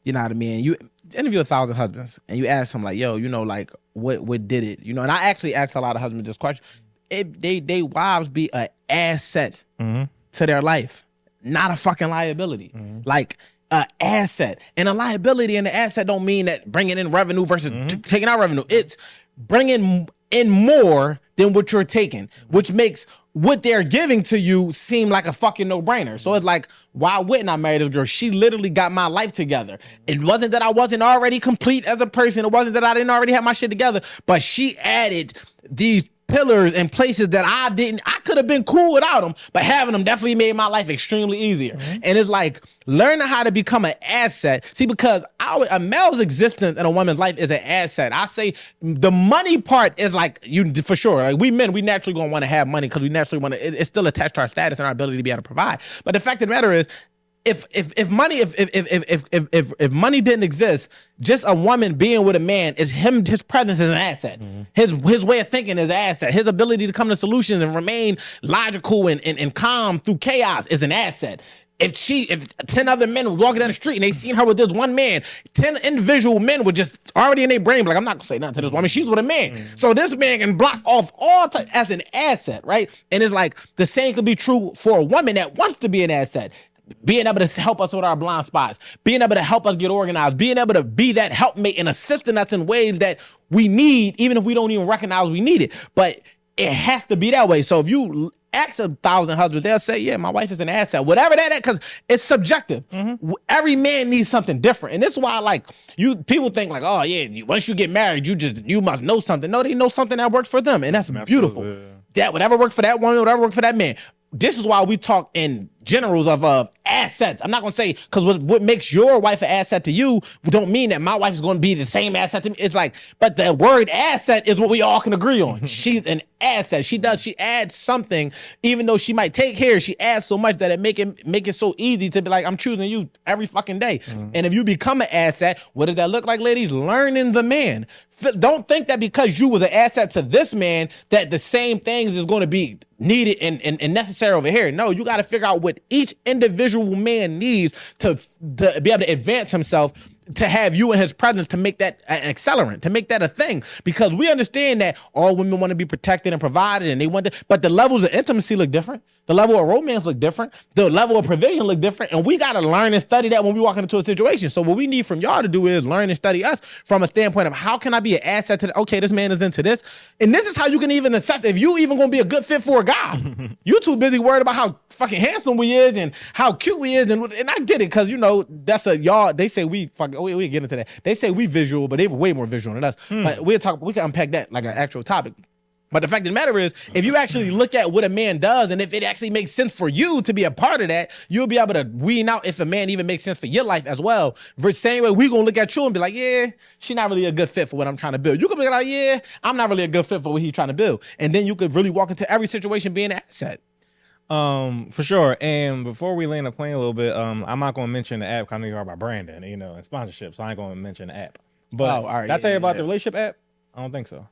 you know what I mean? You interview 1,000 husbands, and you ask them, like, yo, you know, like, what did it? You know, and I actually asked a lot of husbands this question. They wives be an asset to their life, not a fucking liability. Like, an asset. And a liability and an asset don't mean that bringing in revenue versus taking out revenue. It's bringing in more than what you're taking, which makes what they're giving to you seem like a fucking no-brainer. So it's like, why wouldn't I marry this girl? She literally got my life together. It wasn't that I wasn't already complete as a person. It wasn't that I didn't already have my shit together, but she added these pillars and places that I could have been cool without them, but having them definitely made my life extremely easier. And it's like learning how to become an asset. See, because a male's existence in a woman's life is an asset. I say the money part is like, you for sure. Like we men, we naturally gonna want to have money because we naturally want to. It's still attached to our status and our ability to be able to provide. But the fact of the matter is, if money didn't exist, just a woman being with a man his presence is an asset. His way of thinking is an asset. His ability to come to solutions and remain logical and calm through chaos is an asset. If 10 other men were walking down the street and they seen her with this one man, 10 individual men were just already in their brain, like, I'm not gonna say nothing to this woman. She's with a man. So this man can block off all as an asset, right? And it's like the same could be true for a woman that wants to be an asset. Being able to help us with our blind spots, being able to help us get organized, being able to be that helpmate and assisting us in ways that we need, even if we don't even recognize we need it. But it has to be that way. So if you ask 1,000 husbands, they'll say, yeah, my wife is an asset. Whatever that is, because it's subjective. Every man needs something different. And this is why, like, people think like, oh yeah, once you get married, you must know something. No, they know something that works for them. And that's beautiful. That whatever worked for that woman, whatever worked for that man. This is why we talk in generals of assets. I'm not going to say, because what makes your wife an asset to you don't mean that my wife is going to be the same asset to me. It's like, but the word asset is what we all can agree on. She's an asset. She adds something, even though she might take care, she adds so much that it make it so easy to be like, I'm choosing you every fucking day. And if you become an asset, what does that look like, ladies? Learning the man. Don't think that because you was an asset to this man that the same things is going to be needed and necessary over here. No, you got to figure out what each individual man needs to be able to advance himself to have you in his presence to make that an accelerant, to make that a thing. Because we understand that all women want to be protected and provided, and they want to, but the levels of intimacy look different. The level of romance look different. The level of provision look different. And we got to learn and study that when we walk into a situation. So what we need from y'all to do is learn and study us from a standpoint of how can I be an asset to okay, this man is into this. And this is how you can even assess if you even going to be a good fit for a guy. You too busy worried about how fucking handsome we is and how cute we is. And I get it because, you know, that's a y'all, they say we get into that. They say we visual, but they were way more visual than us. But we can unpack that like an actual topic. But the fact of the matter is, if you actually look at what a man does and if it actually makes sense for you to be a part of that, you'll be able to wean out if a man even makes sense for your life as well. The same way we're going to look at you and be like, yeah, she's not really a good fit for what I'm trying to build. You could be like, yeah, I'm not really a good fit for what he's trying to build. And then you could really walk into every situation being an asset. For sure. And before we land the plane a little bit, I'm not going to mention the app because I know you're about branding, you know, and sponsorship, so I ain't going to mention the app. But all right, did I tell you about the relationship app? I don't think so.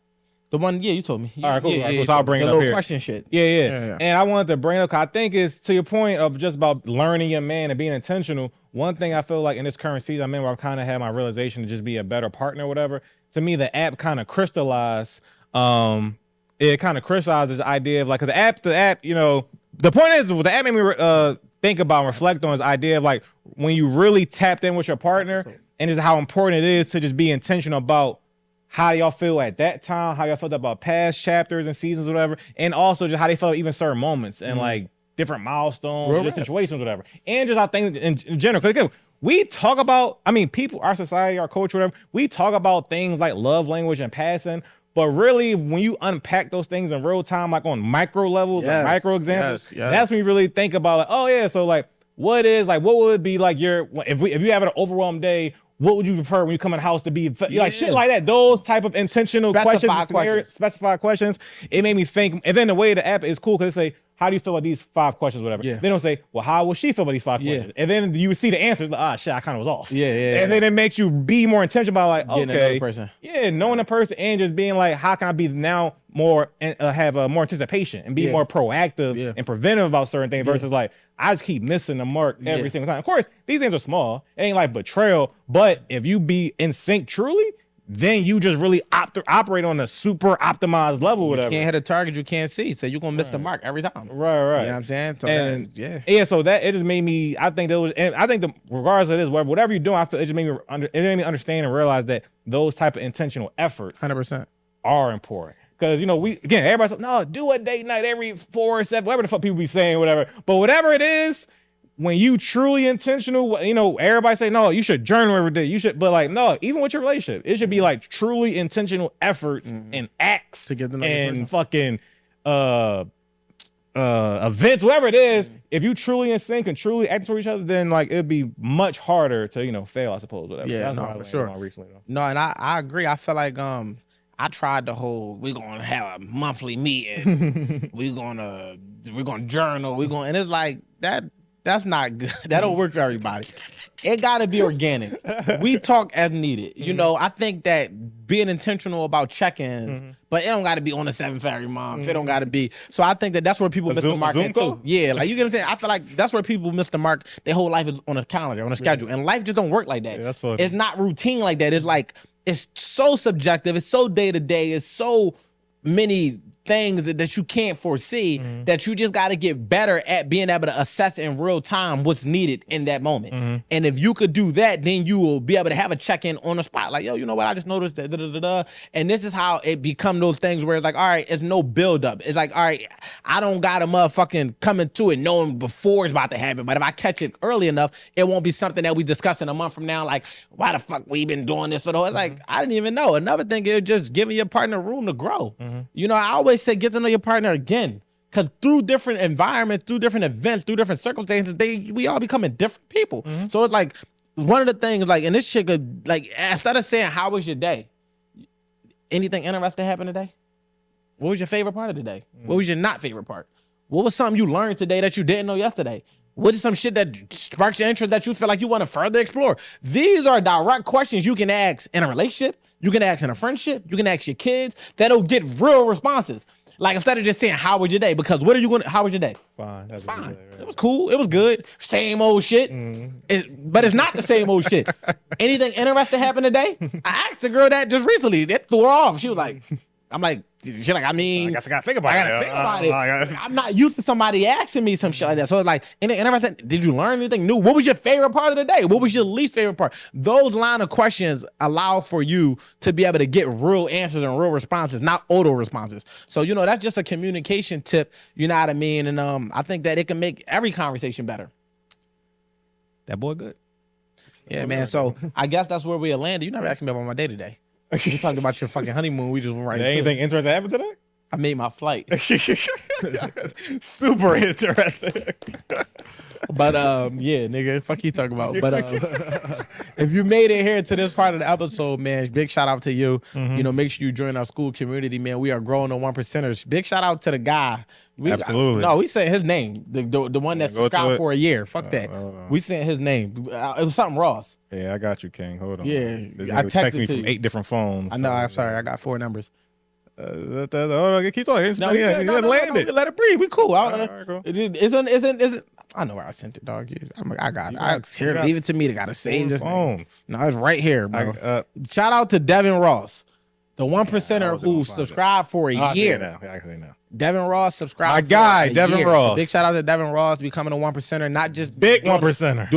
The one, yeah, you told me. All right, cool. Cool. So I'll bring it up here. Question shit. Yeah. And I wanted to bring it up because I think it's to your point of just about learning your man and being intentional. One thing I feel like in this current season I'm in where I've kind of had my realization to just be a better partner or whatever. To me, the app kind of crystallized. It kind of crystallizes the idea of like, because the app, you know, the point is what the app made me think about and reflect on is the idea of like when you really tapped in with your partner and just how important it is to just be intentional about how y'all feel at that time, how y'all felt about past chapters and seasons, or whatever, and also just how they felt even certain moments and like different milestones, just situations, whatever, and just how things in general. Because we talk about, I mean, people, our society, our culture, whatever, we talk about things like love language and passing, but really, when you unpack those things in real time, like on micro levels, like micro examples, that's when you really think about like, oh yeah, so like, what would it be like if you have an overwhelmed day? What would you prefer when you come in the house to be like shit like that? Those type of intentional specified questions. It made me think. And then the way the app is cool because they say, how do you feel about these 5 questions, whatever. They don't say, well, how will she feel about these 5 questions? And then you see the answers, like, shit, I kind of was off. And then it makes you be more intentional about like, okay, knowing the person and just being like, how can I be now more have more anticipation and be more proactive and preventive about certain things versus like, I just keep missing the mark every single time. Of course, these things are small. It ain't like betrayal, but if you be in sync truly, then you just really operate on a super optimized level, whatever. You can't hit a target you can't see, so you're gonna miss the mark every time. Right. You know what I'm saying? So so that it just made me. I think regardless of this, whatever you're doing, I feel it just made me understand and realize that those type of intentional efforts, 100%, are important. Because, you know, everybody's like, no, do a date night every 4 or 7, whatever the fuck people be saying, whatever. But whatever it is, when you truly intentional, you know, everybody say, no, you should journal every day. You should, but like, no, even with your relationship, it should be like truly intentional efforts and acts to get the and fucking events, whatever it is. If you truly in sync and truly act for each other, then like it'd be much harder to, you know, fail, I suppose, whatever. Yeah, no, for sure. Recently, though. No, and I agree. I feel like I tried the whole we're gonna have a monthly meeting, we're gonna journal, and it's like that's not good. That don't work for everybody. It gotta be organic. We talk as needed. You know, I think that being intentional about check-ins, but it don't gotta be on the 7th every month. It don't gotta be. So I think that's where people miss the mark at too. Yeah, like you get what I'm saying? I feel like that's where people miss the mark. Their whole life is on a calendar, on a schedule. And life just don't work like that. Yeah, that's funny. It's not routine like that. It's like it's so subjective. It's so day to day. It's so many things that you can't foresee that you just got to get better at being able to assess in real time what's needed in that moment. And if you could do that, then you will be able to have a check-in on the spot. Like, yo, you know what? I just noticed that. And this is how it become those things where it's like, all right, it's no build-up. It's like, all right, I don't got a motherfucking coming to it knowing before it's about to happen. But if I catch it early enough, it won't be something that we discuss in a month from now. Like, why the fuck we been doing this for the whole? It's like, I didn't even know. Another thing is just giving your partner room to grow. You know, I always say get to know your partner again, because through different environments, through different events, through different circumstances, we all becoming different people. So it's like one of the things, like, and this shit could, like, instead of saying how was your day, anything interesting happen today? What was your favorite part of the day? What was your not favorite part? What was something you learned today that you didn't know yesterday? What is some shit that sparks your interest that you feel like you want to further explore? These are direct questions you can ask in a relationship. You can ask in a friendship. You can ask your kids. That'll get real responses. Like instead of just saying how was your day, because what are you going? How was your day? Fine. That's Fine. what you say, right? It was cool. It was good. Same old shit. But it's not the same old shit. Anything interesting happened today? I asked a girl that just recently. That threw her off. She was like, I'm like, she like, I mean, I guess I gotta think about it. I gotta think about it. I'm not used to somebody asking me some shit like that. So it's like, interesting. Did you learn anything new? What was your favorite part of the day? What was your least favorite part? Those line of questions allow for you to be able to get real answers and real responses, not auto responses. So, you know, that's just a communication tip. You know what I mean? And I think that it can make every conversation better. That boy good. Yeah, man. So I guess that's where we landed. You never asked me about my day today. You talked about your fucking honeymoon. We just went right Did anything interesting happen today? I made my flight. Super interesting. But yeah, nigga, fuck you talking about. But if you made it here to this part of the episode, man, big shout out to you. You know, make sure you join our school community, man. We are growing on 1%ers. Big shout out to the guy. Absolutely. No, we sent his name. The one that subscribed for a year. Fuck that. We sent his name. It was something Ross. Yeah, I got you, King. Hold on. Yeah, I texted me from 8 different phones. I know. I'm sorry. I got 4 numbers. Hold on, keep talking. No, Landed. let it breathe. We cool. Right, cool. Isn't I know where I sent it, dog. I got it. Here, leave it to me. They gotta save this phones. No, it's right here, bro. Shout out to Devin Ross, the 1%er who subscribed for a year. I can say now. Devin Ross subscribed. My guy, Devin Ross. So big shout out to Devin Ross becoming a 1%er, not just big 1%er.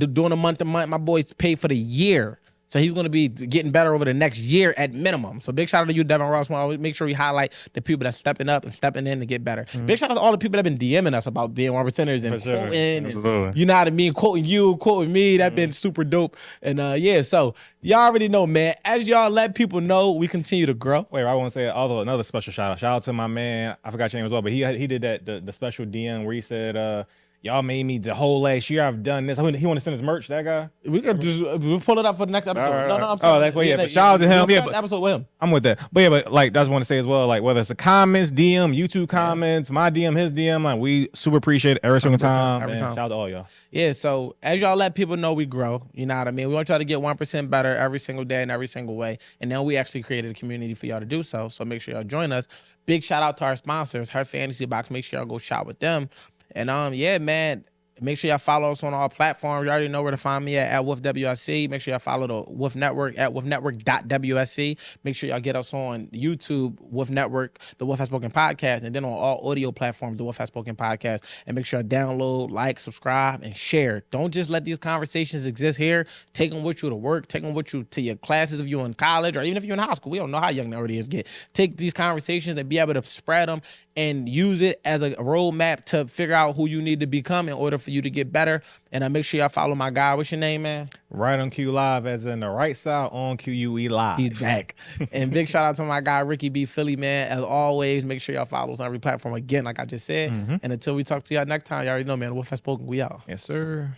Doing a month to month. My boy's paid for the year. So he's going to be getting better over the next year at minimum. So big shout out to you, Devin Ross. Want to make sure we highlight the people that's stepping up and stepping in to get better. Big shout out to all the people that have been DMing us about being 1%ers and quoting. And, you know what I mean? Quoting you, quoting me. That's been super dope. And yeah, so y'all already know, man. As y'all let people know, we continue to grow. Wait, I want to say also another special shout out. Shout out to my man. I forgot your name as well, but he did that the special DM where he said, y'all made me the whole last year I've done this. He want to send his merch, that guy? We could just we'll pull it up for the next episode. Right. No, I'm sorry. Oh, that's what, yeah. But shout out to him. Yeah, but episode with him. I'm with that. But yeah, but like that's what I want to say as well. Like whether it's the comments, DM, YouTube comments, my DM, his DM, like we super appreciate it every single time. Every time. Shout out to all y'all. Yeah, so as y'all let people know we grow, you know what I mean? We want y'all to get 1% better every single day in every single way. And then we actually created a community for y'all to do so. So make sure y'all join us. Big shout out to our sponsors, Her Fantasy Box. Make sure y'all go shop with them. And yeah, man. Make sure y'all follow us on all platforms. You already know where to find me at WolfWSC. Make sure y'all follow the Wolf Network at wolfnetwork.wsc. Make sure y'all get us on YouTube, Wolf Network, the Wolf Has Spoken Podcast, and then on all audio platforms, the Wolf Has Spoken Podcast. And make sure you download, like, subscribe, and share. Don't just let these conversations exist here. Take them with you to work. Take them with you to your classes if you're in college or even if you're in high school. We don't know how young nowadays get. Take these conversations and be able to spread them and use it as a roadmap to figure out who you need to become in order for you to get better. And make sure y'all follow my guy. What's your name, man? Right on Q Live, as in the right side on QUE Live. He's back. And big shout out to my guy, Ricky B. Philly, man. As always, make sure y'all follow us on every platform again, like I just said. And until we talk to y'all next time, you already know, man, Wolf Has Spoken. We out. Yes, sir.